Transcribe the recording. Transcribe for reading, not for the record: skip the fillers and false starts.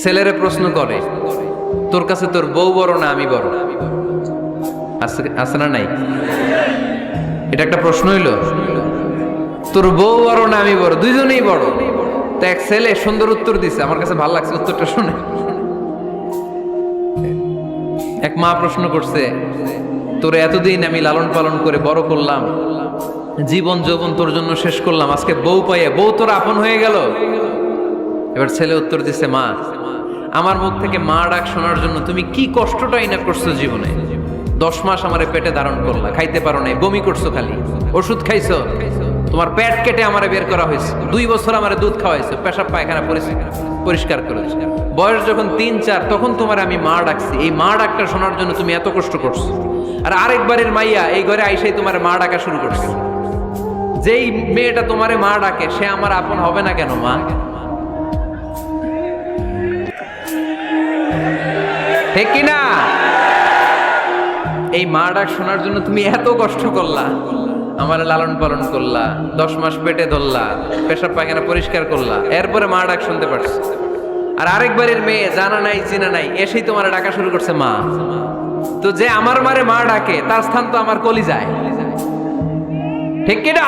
ছেলেরে প্রশ্ন করে, তোর কাছে তোর বউ বড় না আমি বড়? আছে না নাই? এটা একটা প্রশ্ন হইল। তোর বউ বড় না আমি বড়? দুইজনেই বড়। তো এক ছেলে সুন্দর উত্তর দিছে, আমার কাছে ভালো লাগছে উত্তরটা শুনে। এক মা প্রশ্ন করছে, তোর এতদিন আমি লালন পালন করে বড় করলাম, জীবন যৌবন তোর জন্য শেষ করলাম, আজকে বউ পাইয়ে বউ তোর আপন হয়ে গেল। এবার ছেলে উত্তর দিছে, মা, আমার মুখ থেকে মা ডাক শোনার জন্য তুমি কি কষ্টটাই না করছো জীবনে। 10 মাস আমারে পেটে ধারণ করলা, খাইতে পারো নাই, বমি করছো, খালি ওষুধ খাইছো, তোমার পেট কেটে আমারে বের করা হয়েছে, 2 বছর আমারে দুধ খাওয়াইছো, পেশাব পায়খানা পরিষ্কার করেছো। বয়স যখন 3-4 তখন তোমার আমি মা ডাকছি, এই মা ডাকটা শোনার জন্য তুমি এত কষ্ট করছো। আর আরেকবারের মাইয়া এই ঘরে আইসাই তোমার মা ডাকা শুরু করছে। যেই মেয়েটা তোমারে মা ডাকে সে আমার আপন হবে না কেন মা? ঠিক কিনা? এই মা ডাক শোনার জন্য তুমি এত কষ্ট করলা, আমার লালন পালন করলা, 10 মাস পেটে ধরলা, পেশাব পায়খানা পরিষ্কার করলা, এরপরে মা ডাক শুনতে পারছো। আর আরেকবারের মেয়ে জানা নাই চিনা নাই এসেই তোমার ডাকা শুরু করছে মা। তো যে আমার মারে মা ডাকে তার স্থান তো আমার কলিজায়। ঠিক কিনা?